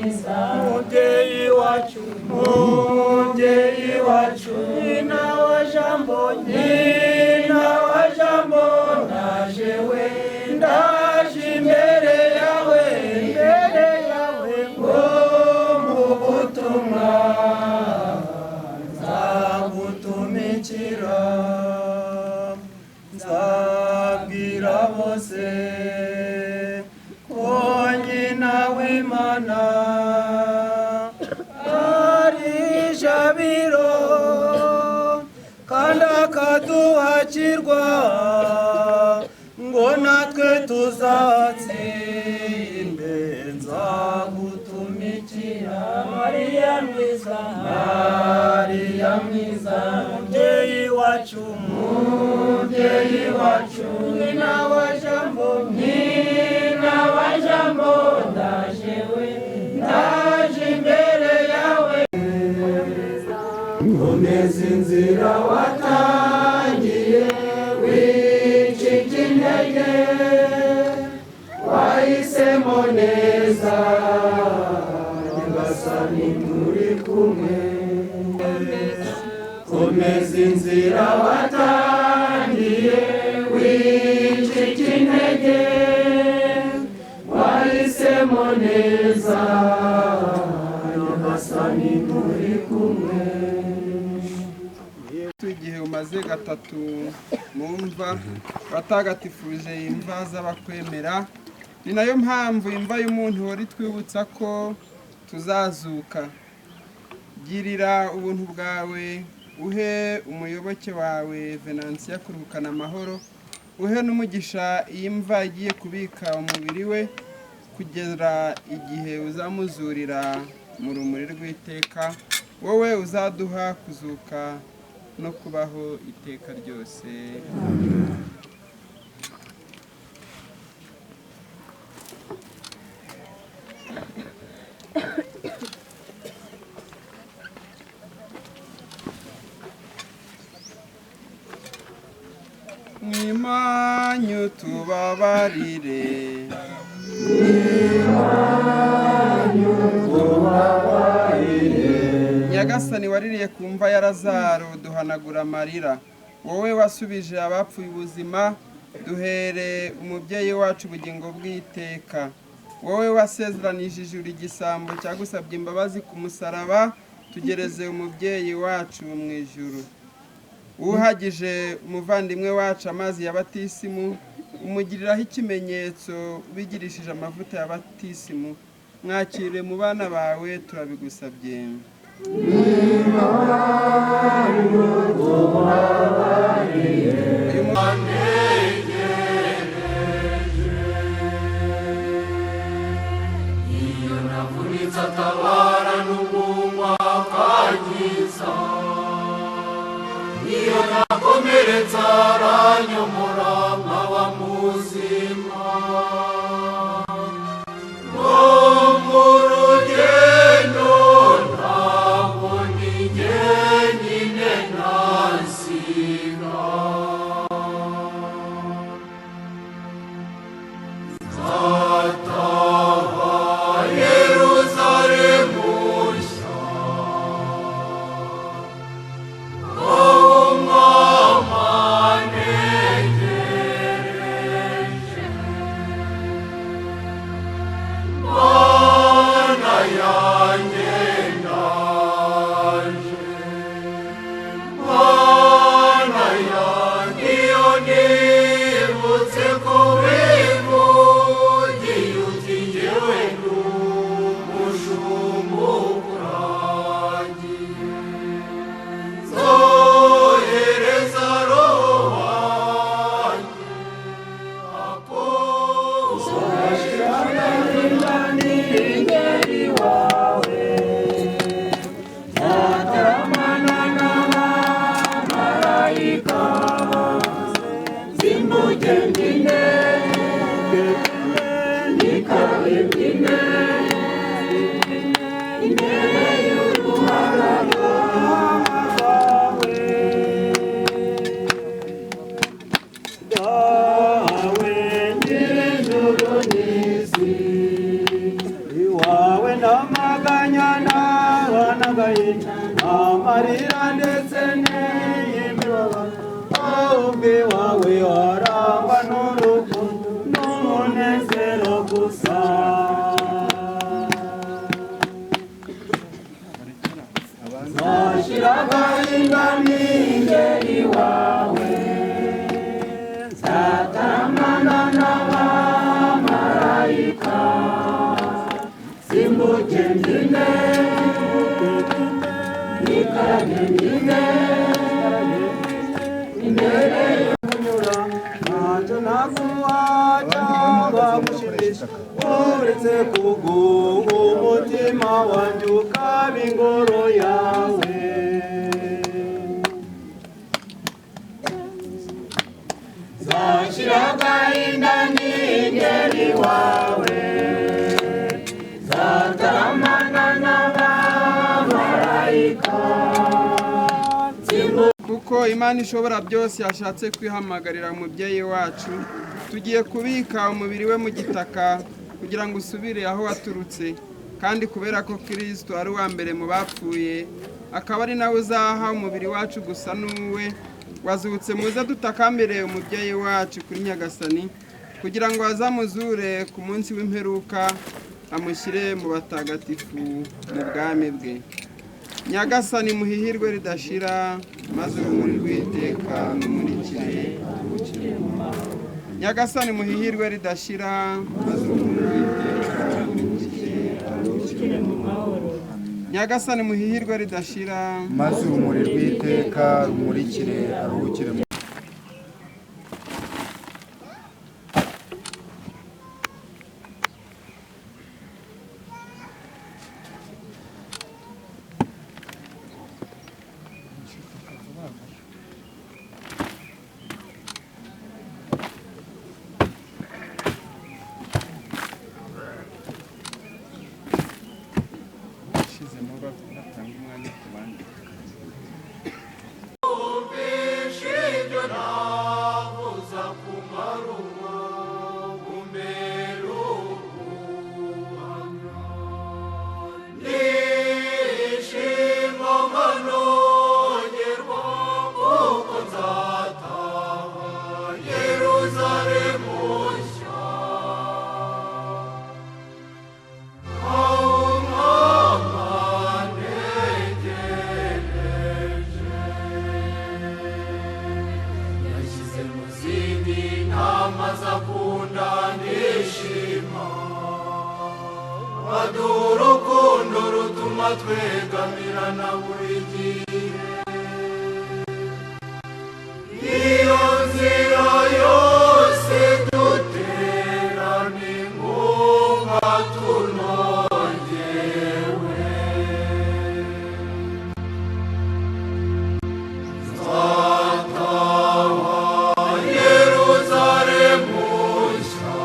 mwiza mubyeyi wacu mubyeyi wacu nyina wa jambo nyina wa jambo ndaje we ndaje imbere yawe ngo mu butumwa nzagutumikira nzabwira bose ko nyina w'Imana ari jabiro kandi akaduhakirwa ngo natwe tuzatsinde nzagutumikira Mariya mwiza mubyeyi wacu mubyeyi wacu nyina wa jambo ndaje we ndaje imbere yawe komeza inzira watangiye wicika intege wahisemo neza nyagasani turi kumwe komeza inzira watangiye wicika intege wahisemo neza nyagasani turi kumwe. Igihe umaze gatatu mumva batagatifuje imva z'abakwemera ni nayo mpamvu imva y'umuntu wari twibutsa ko tuzazuka. Girira ubuntu bwawe uhe umuyoboke wawe Venansiya kuruhukana amahoro uhe n'umugisha iyi mva igiye kubika umubiri we kugera igihe uzamuzurira mu rumuri rw'iteka wowe uzaduha kuzuka no kubaho iteka ryose. Mwimanyu tubabarire Nyagasani waririye ku mva ya Lazaro duhanagura amarira wowe wasubije abapfuye ubuzima duhere umubyeyi wacu ubugingo bw'iteka wowe wasezeranije ijuru igisambo cyagusabye imbabazi ku musaraba tugereze umubyeyi wacu mu ijuru uhagije umuvandimwe wacu amazi ya batisimu umugiriraho ikimenyetso ubigirishije amavuta ya batisimu mwakire mu bana bawe turabigusabye. iyo navunitse atabara n'ubumwa akankiza iyo nakomeretse aranyomora nkaba muzima ngo mu rugendo ntabwo ni jyenyine ntasiga nzataha Yeruzalemu nshya Iwawe nama amarira ndetse n'imibabaro ahubwo iwawe harangwa n'urukundo n'umunezero gusa. Nzashira agahinda ningeri iwawe, nzataramana n'abamarayika, simbuke mbyine nikarage mbyine imbere y'umunyura, ntacyo naguha cyangwa gushimisha uretse kuguha umutima wanjye ukaba ingoro yawe. Nzashira agahinda ningeri iwawe, nzataramana n'abamarayika. kuko Imana ishobora byose yashatse kwihamagarira umubyeyi wacu, tugiye kubika umubiri we mu gitaka kugira ngo usubire aho waturutse, kandi kubera ko Kristo ari uwa mbere mu bapfuye akaba ari nawe uzaha umubiri wacu gusa n'uwe wazutse, muze dutakambire umubyeyi wacu kuri Nyagasani kugira ngo azamuzure ku munsi w'imperuka, amushyire mu batagatifu mu bwami bwe. Nyagasani muhihirwe ridashira, maze urumuri rw'iteka rumurikire. Nyagasani muhihirwe ridashira, maze urumuri rw'iteka rumurikire mu mahoro. Nyagasani muhihirwe ridashira, maze urumuri rw'iteka rumurikire aruhukire mu urukundo rutuma twegamirana buri gihe. Iyo nzira yose dutera ni ngombwa tunogewe. Nzataha Yeruzalemu nshya,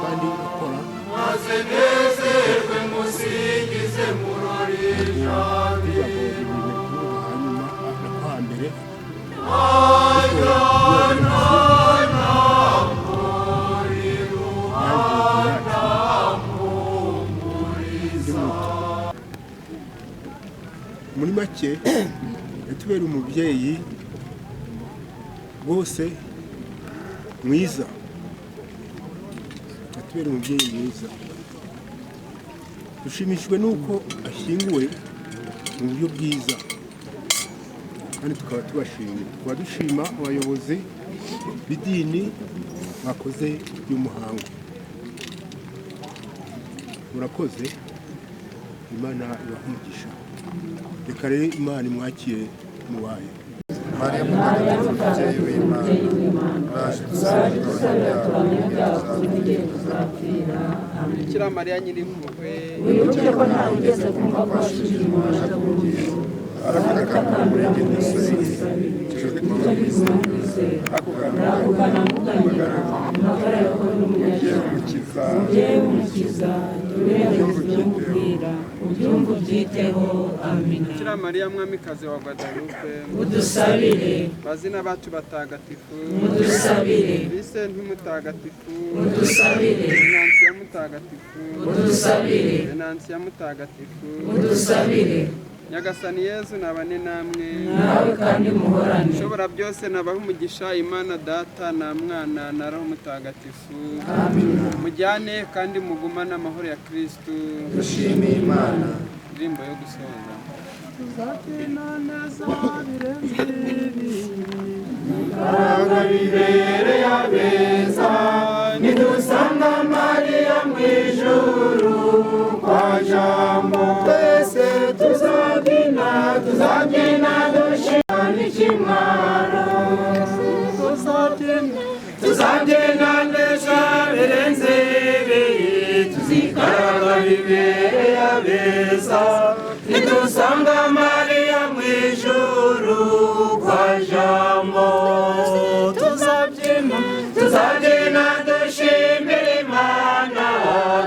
kandi ukora maze nezerwe musingize murorija hanyuma hambere make yatubera umubyeyi rwose mwiza, yatubera umubyeyi mwiza. Dushimishijwe n'uko ashyinguwe mu buryo bwiza kandi tukaba tubashimira, tukaba dushima abayobozi b'idini bakoze y'umuhango. Murakoze, Imana ibahe umugisha. Reka rero Imana imwakire mubaye. Mariya mutagatifu mubyeyi w'Imana, uraje tuzapfira. Bikira Mariya nyir'impuhwe, wibuke ko ntawe ugeze kumva ko washije umubasha kubugira arakakana umurenge n'isosiyete icyo gituma akugana muganyira amagara yawe n'umugisha mubyeyi w'umukiza tubereye kubyumvira ubyumva ubyiteho. Amina. Bikira Mariya mwamikazi wa Guadalupe, udusabire. bazina bacu batagatifu, udusabire. Vincent mutagatifu, udusabire. Venantia mutagatifu, udusabire. Venantia mutagatifu, udusabire. Nyagasani Yezu nabane namwe, nawe kandi muhorane. ushobora byose nabaha umugisha, Imana Data na Mwana na Roho Mutagatifu. Amina. Mujyane kandi mugumane amahoro ya Kristu. Dushimiye Imana. Indirimbo yo gusoza. Imbaraga bibereye abeza, nidusanga Mariya mu ijuru kwa Jambo. Twese tuzabyina dushima n'ikimwaro. Tuzabyina neza birenze ibi, tuzikaraga bibereye abeza, nidusanga Mariya mu ijuru kwa Jambo. Tuzabyina dushimira Imana,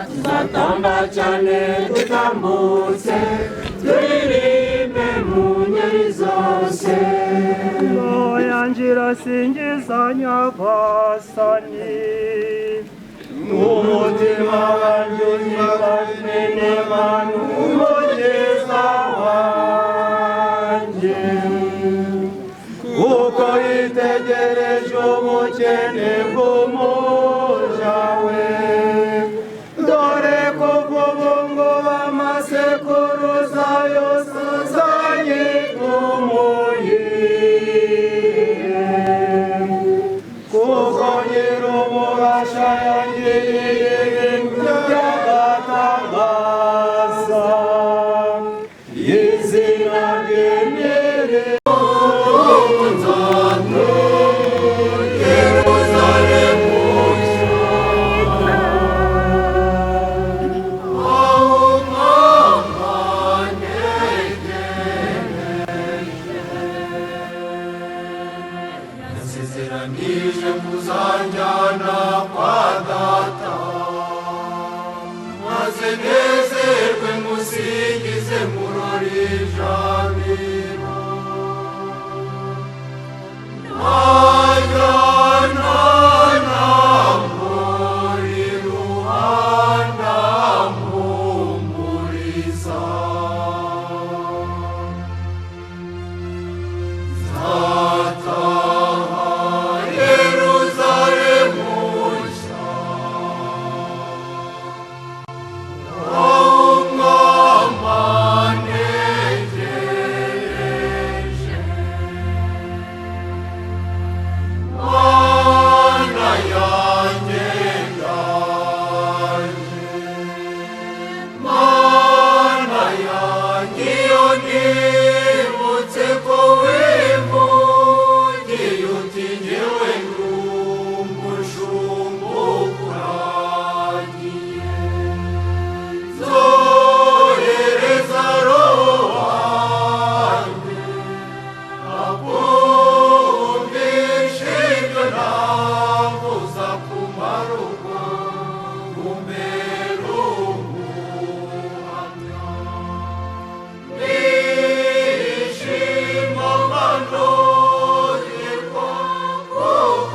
tuzatamba cyane dutambutse, turirimbe mu ngeri zose. Roho yanjye irasingiza Nyagasani, Umutima wanjye uzibazwe n'Imana umugeza wanjye, kuko yitegereje ubukene bw'umuja we. Dore kuva ubu ngubu amasekuruza yose azanyitwa umuhire, kuko nyir'ububasha yangiriye ibintu by'agatangaza. Izina rye nire Yasezeranije kuzanjyana kwa Data, maze nezerwe musingize murori ijabiro. Najyana